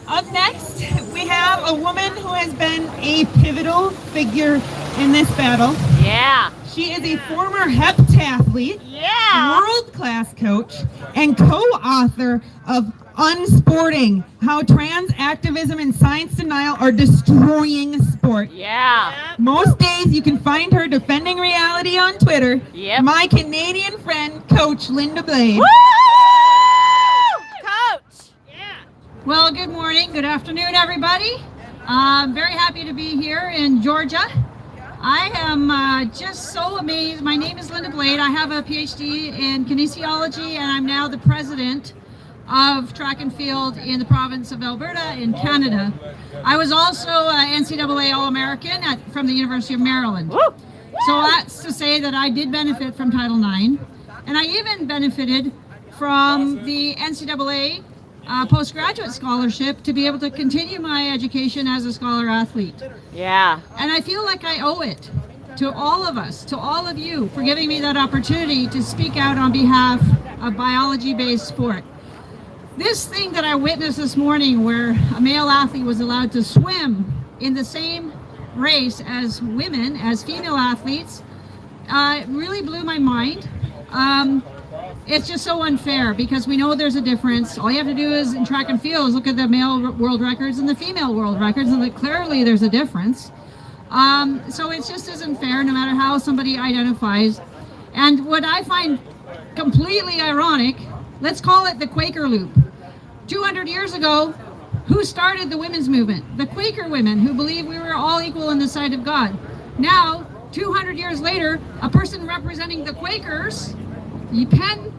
Up next, we have a woman who has been a pivotal figure in this battle. Yeah. She is a former heptathlete, Yeah. world-class coach, and co-author of Unsporting, How Trans Activism and Science Denial Are Destroying Sport. Yeah. Most days you can find her defending reality on Twitter. Yep. My Canadian friend, Coach Linda Blade. Woo! Coach. Well, good morning, good afternoon, everybody. I'm very happy to be here in Georgia. I am just so amazed. My name is Linda Blade. I have a PhD in kinesiology, and I'm now the president of track and field in the province of Alberta in Canada. I was also an NCAA All-American from the University of Maryland. Woo! So that's to say that I did benefit from Title IX, and I even benefited from the NCAA postgraduate scholarship to be able to continue my education as a scholar athlete. Yeah. And I feel like I owe it to all of us, to all of you, for giving me that opportunity to speak out on behalf of biology-based sport. This thing that I witnessed this morning, where a male athlete was allowed to swim in the same race as women, as female athletes, really blew my mind. It's just so unfair because we know there's a difference. All you have to do is in track and field is look at the male world records and the female world records, and clearly there's a difference. So it just isn't fair no matter how somebody identifies. And what I find completely ironic, let's call it the Quaker loop. 200 years ago, who started the women's movement? The Quaker women who believed we were all equal in the sight of God. Now, 200 years later, a person representing the Quakers, Penn,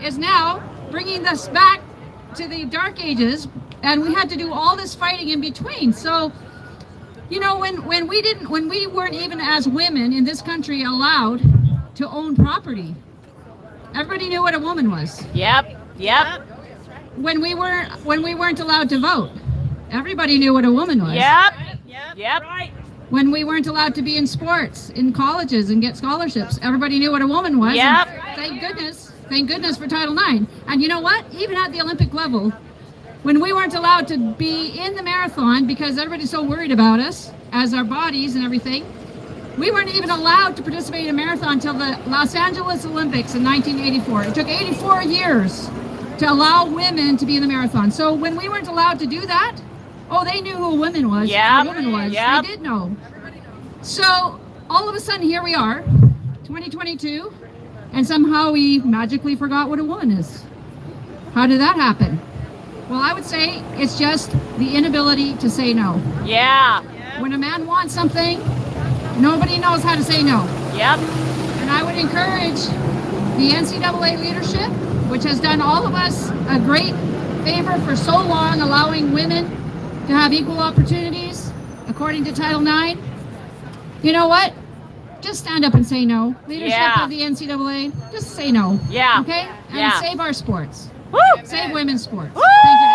is now bringing us back to the Dark Ages, and we had to do all this fighting in between. So, you know, when we weren't even as women in this country allowed to own property, everybody knew what a woman was. Yep. When we weren't allowed to vote, everybody knew what a woman was. Yep. When we weren't allowed to be in sports, in colleges, and get scholarships, everybody knew what a woman was. Yep. And thank goodness for Title IX. And you know what? Even at the Olympic level, when we weren't allowed to be in the marathon because everybody's so worried about us, as our bodies and everything, we weren't even allowed to participate in a marathon until the Los Angeles Olympics in 1984. It took 84 years to allow women to be in the marathon. So when we weren't allowed to do that, they knew who a woman was. Yep. A woman was. Yep. They did know. So all of a sudden, here we are, 2022, and somehow we magically forgot what a woman is. How did that happen? Well, I would say it's just the inability to say no. Yeah. When a man wants something, nobody knows how to say no. Yep. And I would encourage the NCAA leadership, which has done all of us a great favor for so long, allowing women to have equal opportunities according to Title IX. You know what? Just stand up and say no. Leadership of the NCAA, just say no. Yeah. Okay? And Yeah. save our sports. Woo! Save women's sports. Woo! Thank you.